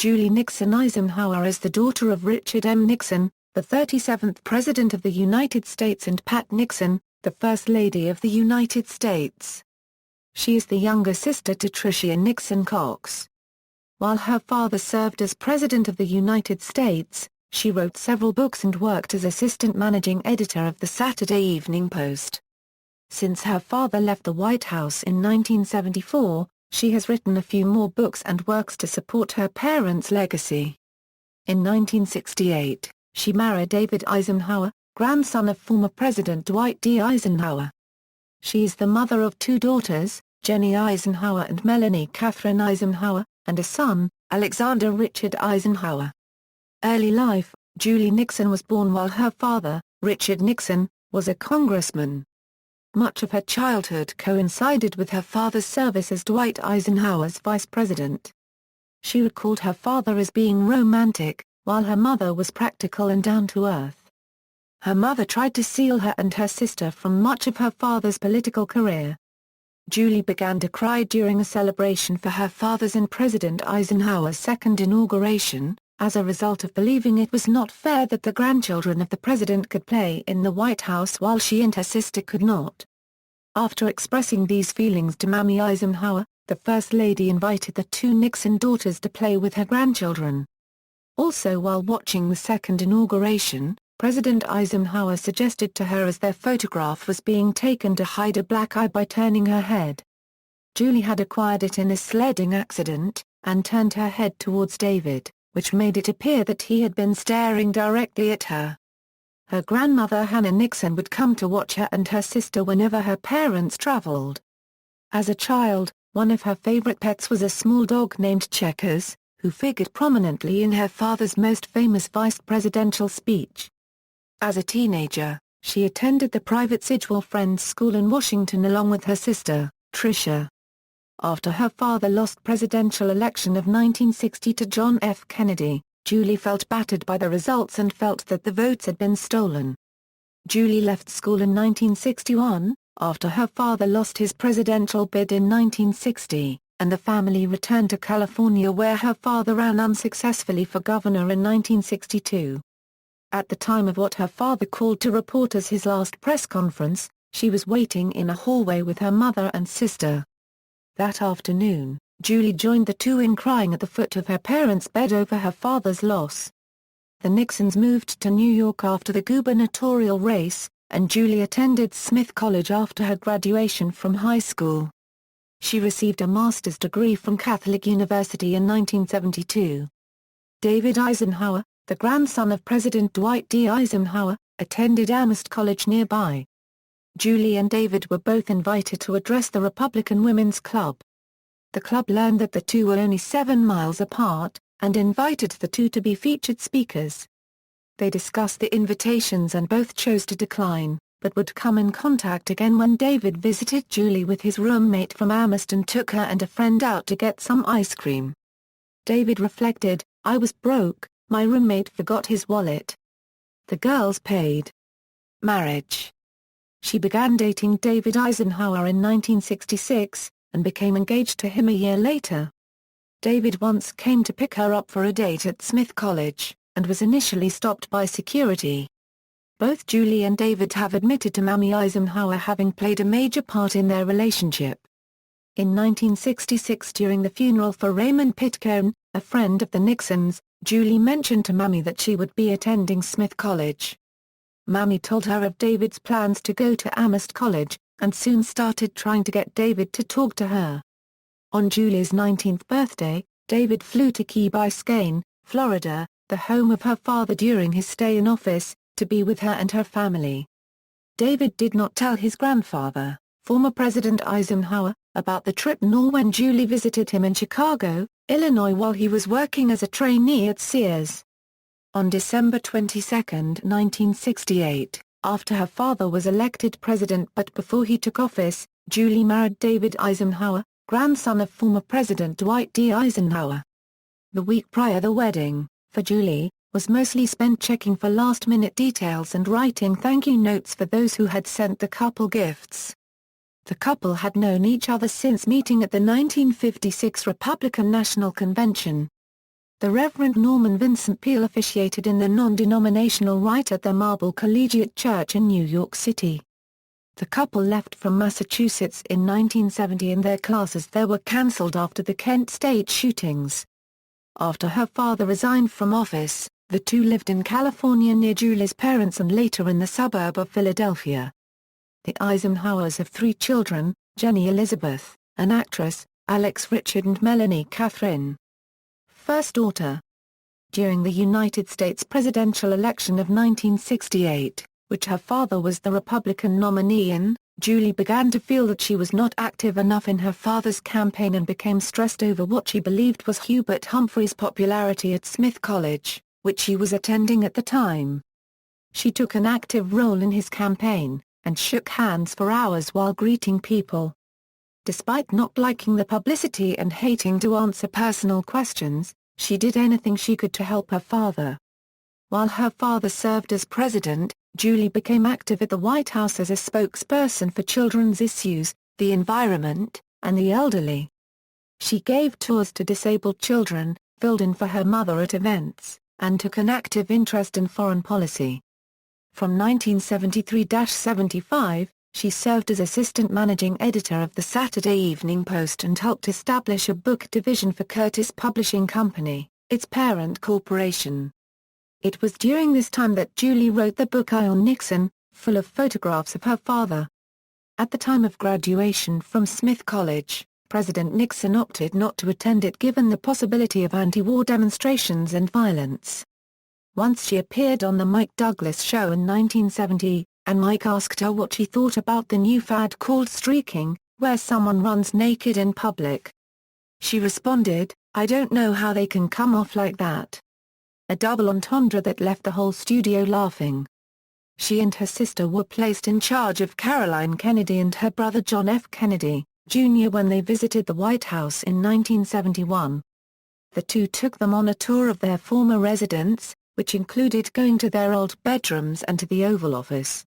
Julie Nixon Eisenhower is the daughter of Richard M. Nixon, the 37th President of the United States, and Pat Nixon, the First Lady of the United States. She is the younger sister to Tricia Nixon Cox. While her father served as President of the United States, she wrote several books and worked as assistant managing editor of the Saturday Evening Post. Since her father left the White House in 1974, she has written a few more books and works to support her parents' legacy. In 1968, she married David Eisenhower, grandson of former President Dwight D. Eisenhower. She is the mother of two daughters, Jenny Eisenhower and Melanie Catherine Eisenhower, and a son, Alexander Richard Eisenhower. Early life: Julie Nixon was born while her father, Richard Nixon, was a congressman. Much of her childhood coincided with her father's service as Dwight Eisenhower's vice president. She recalled her father as being romantic, while her mother was practical and down-to-earth. Her mother tried to seal her and her sister from much of her father's political career. Julie began to cry during a celebration for her father's and President Eisenhower's second inauguration, as a result of believing it was not fair that the grandchildren of the president could play in the White House while she and her sister could not. After expressing these feelings to Mammy Eisenhower, the First Lady invited the two Nixon daughters to play with her grandchildren. Also, while watching the second inauguration, President Eisenhower suggested to her as their photograph was being taken to hide a black eye by turning her head. Julie had acquired it in a sledding accident, and turned her head towards David, which made it appear that he had been staring directly at her. Her grandmother Hannah Nixon would come to watch her and her sister whenever her parents traveled. As a child, one of her favorite pets was a small dog named Checkers, who figured prominently in her father's most famous vice presidential speech. As a teenager, she attended the private Sidgewell Friends School in Washington along with her sister, Tricia. After her father lost presidential election of 1960 to John F. Kennedy, Julie felt battered by the results and felt that the votes had been stolen. Julie left school in 1961, after her father lost his presidential bid in 1960, and the family returned to California where her father ran unsuccessfully for governor in 1962. At the time of what her father called to reporters his last press conference, she was waiting in a hallway with her mother and sister. That afternoon, Julie joined the two in crying at the foot of her parents' bed over her father's loss. The Nixons moved to New York after the gubernatorial race, and Julie attended Smith College after her graduation from high school. She received a master's degree from Catholic University in 1972. David Eisenhower, the grandson of President Dwight D. Eisenhower, attended Amherst College nearby. Julie and David were both invited to address the Republican Women's Club. The club learned that the two were only 7 miles apart, and invited the two to be featured speakers. They discussed the invitations and both chose to decline, but would come in contact again when David visited Julie with his roommate from Amherst and took her and a friend out to get some ice cream. David reflected, "I was broke, my roommate forgot his wallet. The girls paid." Marriage. She began dating David Eisenhower in 1966, and became engaged to him a year later. David once came to pick her up for a date at Smith College, and was initially stopped by security. Both Julie and David have admitted to Mammy Eisenhower having played a major part in their relationship. In 1966, during the funeral for Raymond Pitcairn, a friend of the Nixons, Julie mentioned to Mammy that she would be attending Smith College. Mammy told her of David's plans to go to Amherst College, and soon started trying to get David to talk to her. On Julie's 19th birthday, David flew to Key Biscayne, Florida, the home of her father during his stay in office, to be with her and her family. David did not tell his grandfather, former President Eisenhower, about the trip nor when Julie visited him in Chicago, Illinois while he was working as a trainee at Sears. On December 22, 1968, after her father was elected president but before he took office, Julie married David Eisenhower, grandson of former President Dwight D. Eisenhower. The week prior the wedding, for Julie, was mostly spent checking for last-minute details and writing thank-you notes for those who had sent the couple gifts. The couple had known each other since meeting at the 1956 Republican National Convention. The Reverend Norman Vincent Peale officiated in the non-denominational rite at the Marble Collegiate Church in New York City. The couple left from Massachusetts in 1970 and their classes there were cancelled after the Kent State shootings. After her father resigned from office, the two lived in California near Julie's parents and later in the suburb of Philadelphia. The Eisenhowers have 3 children, Jenny Elizabeth, an actress, Alex Richard and Melanie Catherine. First daughter. During the United States presidential election of 1968, which her father was the Republican nominee in, Julie began to feel that she was not active enough in her father's campaign and became stressed over what she believed was Hubert Humphrey's popularity at Smith College, which she was attending at the time. She took an active role in his campaign, and shook hands for hours while greeting people. Despite not liking the publicity and hating to answer personal questions, she did anything she could to help her father. While her father served as president, Julie became active at the White House as a spokesperson for children's issues, the environment, and the elderly. She gave tours to disabled children, filled in for her mother at events, and took an active interest in foreign policy. From 1973-75, she served as assistant managing editor of the Saturday Evening Post and helped establish a book division for Curtis Publishing Company, its parent corporation. It was during this time that Julie wrote the book Eye on Nixon, full of photographs of her father. At the time of graduation from Smith College, President Nixon opted not to attend it given the possibility of anti-war demonstrations and violence. Once she appeared on the Mike Douglas Show in 1970, and Mike asked her what she thought about the new fad called streaking, where someone runs naked in public. She responded, "I don't know how they can come off like that." A double entendre that left the whole studio laughing. She and her sister were placed in charge of Caroline Kennedy and her brother John F. Kennedy, Jr. when they visited the White House in 1971. The two took them on a tour of their former residence, which included going to their old bedrooms and to the Oval Office.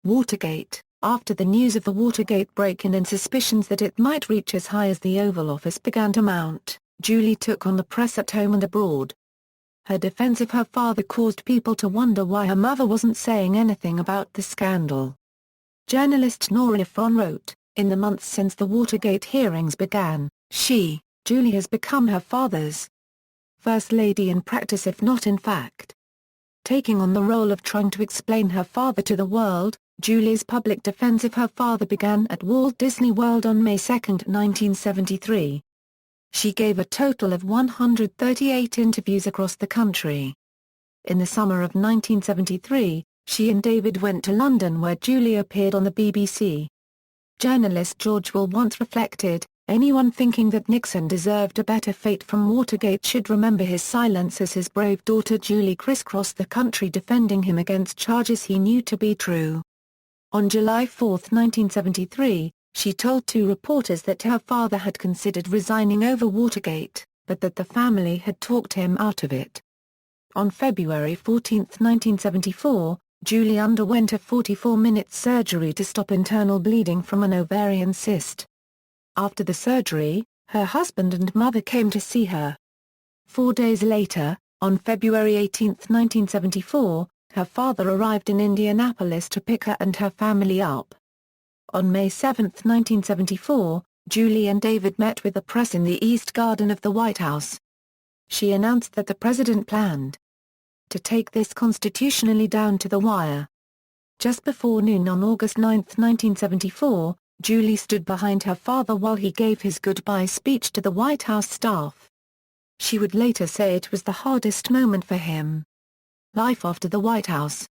Watergate. After the news of the Watergate break-in and suspicions that it might reach as high as the Oval Office began to mount, Julie took on the press at home and abroad. Her defense of her father caused people to wonder why her mother wasn't saying anything about the scandal. Journalist Nora Ephron wrote, "In the months since the Watergate hearings began, Julie has become her father's first lady in practice if not in fact." Taking on the role of trying to explain her father to the world, Julie's public defense of her father began at Walt Disney World on May 2, 1973. She gave a total of 138 interviews across the country. In the summer of 1973, she and David went to London where Julie appeared on the BBC. Journalist George Will once reflected, "Anyone thinking that Nixon deserved a better fate from Watergate should remember his silence as his brave daughter Julie crisscrossed the country defending him against charges he knew to be true." On July 4, 1973, she told two reporters that her father had considered resigning over Watergate, but that the family had talked him out of it. On February 14, 1974, Julie underwent a 44-minute surgery to stop internal bleeding from an ovarian cyst. After the surgery, her husband and mother came to see her. 4 days later, on February 18, 1974, her father arrived in Indianapolis to pick her and her family up. On May 7, 1974, Julie and David met with the press in the East Garden of the White House. She announced that the president planned to take this constitutionally down to the wire. Just before noon on August 9, 1974, Julie stood behind her father while he gave his goodbye speech to the White House staff. She would later say it was the hardest moment for him. Life after the White House.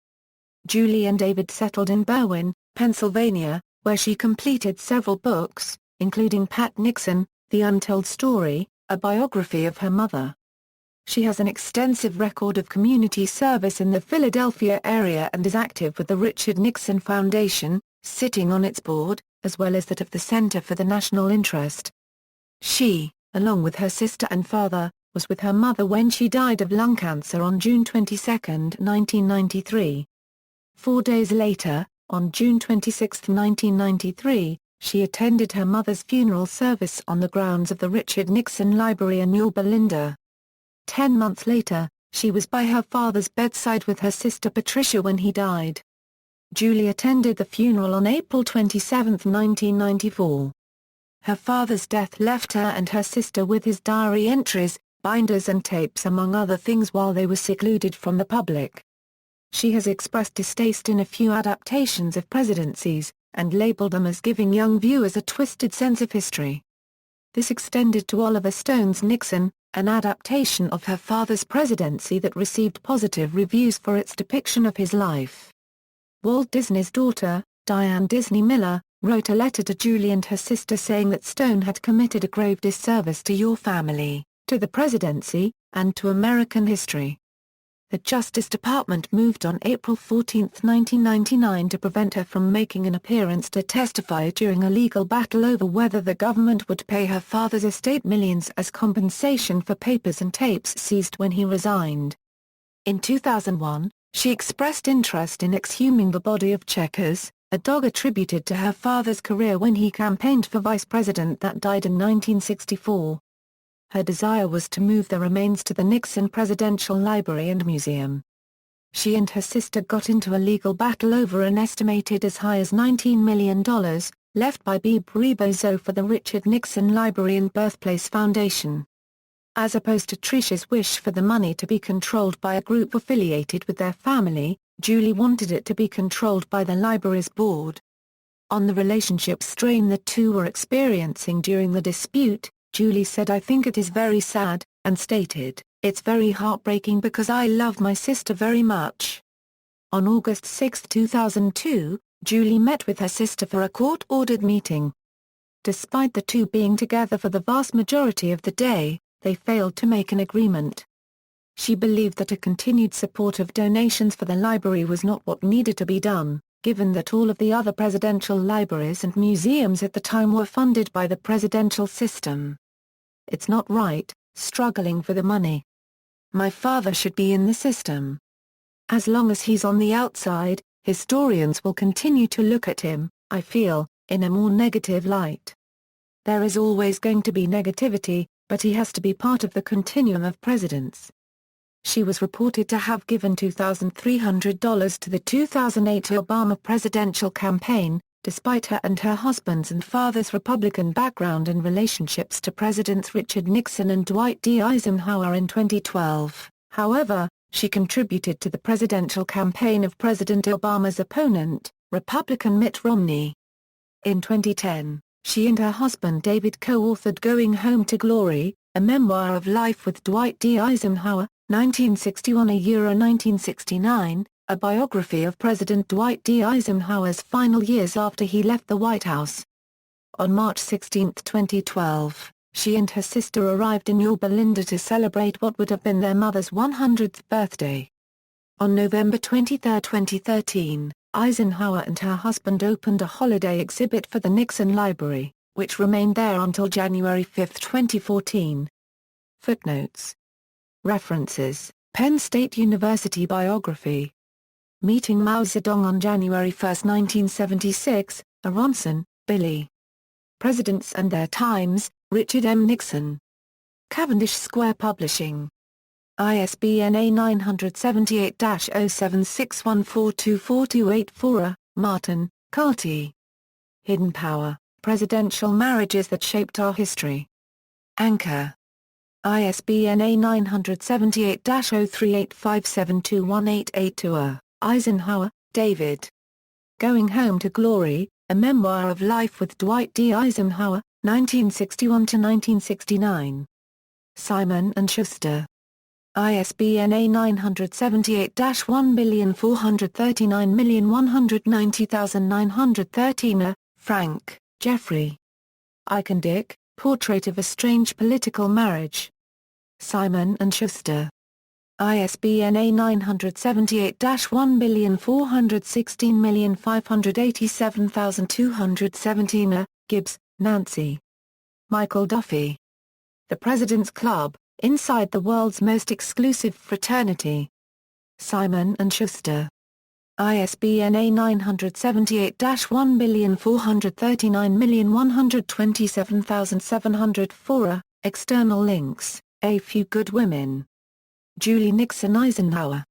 Julie and David settled in Berwyn, Pennsylvania, where she completed several books, including Pat Nixon, The Untold Story, a biography of her mother. She has an extensive record of community service in the Philadelphia area and is active with the Richard Nixon Foundation, sitting on its board, as well as that of the Center for the National Interest. She, along with her sister and father, was with her mother when she died of lung cancer on June 22, 1993. 4 days later, on June 26, 1993, she attended her mother's funeral service on the grounds of the Richard Nixon Library in Yorba Linda. 10 months later, she was by her father's bedside with her sister Patricia when he died. Julie attended the funeral on April 27, 1994. Her father's death left her and her sister with his diary entries, binders and tapes among other things while they were secluded from the public. She has expressed distaste in a few adaptations of presidencies, and labeled them as giving young viewers a twisted sense of history. This extended to Oliver Stone's Nixon, an adaptation of her father's presidency that received positive reviews for its depiction of his life. Walt Disney's daughter, Diane Disney Miller, wrote a letter to Julie and her sister saying that Stone had committed a grave disservice to your family, to the presidency, and to American history. The Justice Department moved on April 14, 1999 to prevent her from making an appearance to testify during a legal battle over whether the government would pay her father's estate millions as compensation for papers and tapes seized when he resigned. In 2001, she expressed interest in exhuming the body of Checkers, a dog attributed to her father's career when he campaigned for vice president that died in 1964. Her desire was to move the remains to the Nixon Presidential Library and Museum. She and her sister got into a legal battle over an estimated as high as $19 million, left by Bebe Rebozo for the Richard Nixon Library and Birthplace Foundation. As opposed to Tricia's wish for the money to be controlled by a group affiliated with their family, Julie wanted it to be controlled by the library's board. On the relationship strain the two were experiencing during the dispute, Julie said, "I think it is very sad," and stated, "It's very heartbreaking because I love my sister very much." On August 6, 2002, Julie met with her sister for a court-ordered meeting. Despite the two being together for the vast majority of the day, they failed to make an agreement. She believed that a continued support of donations for the library was not what needed to be done, given that all of the other presidential libraries and museums at the time were funded by the presidential system. "It's not right, struggling for the money. My father should be in the system. As long as he's on the outside, historians will continue to look at him, I feel, in a more negative light. There is always going to be negativity, but he has to be part of the continuum of presidents." She was reported to have given $2,300 to the 2008 Obama presidential campaign, despite her and her husband's and father's Republican background and relationships to Presidents Richard Nixon and Dwight D. Eisenhower in 2012. However, she contributed to the presidential campaign of President Obama's opponent, Republican Mitt Romney. In 2010, she and her husband David co-authored Going Home to Glory, a memoir of life with Dwight D. Eisenhower, 1961–1969, a biography of President Dwight D. Eisenhower's final years after he left the White House. On March 16, 2012, she and her sister arrived in Yorba Linda to celebrate what would have been their mother's 100th birthday. On November 23, 2013, Eisenhower and her husband opened a holiday exhibit for the Nixon Library, which remained there until January 5, 2014. Footnotes. References: Penn State University biography. Meeting Mao Zedong on January 1, 1976, Aronson, Billy. Presidents and Their Times, Richard M. Nixon. Cavendish Square Publishing. ISBN A978-0761424284. Martin, Carty. Hidden Power, Presidential Marriages That Shaped Our History. Anchor. ISBN A978-0385721882. Eisenhower, David. Going Home to Glory, A Memoir of Life with Dwight D. Eisenhower, 1961–1969. Simon & Schuster. ISBN A978-1439190,913. Frank, Jeffrey. Eikendick, Portrait of a Strange Political Marriage. Simon & Schuster. ISBN A978-1416587,217. Gibbs, Nancy. Michael Duffy. The President's Club, Inside the World's Most Exclusive Fraternity. Simon & Schuster. ISBN A978-1439127,704. External links: A Few Good Women. Julie Nixon Eisenhower.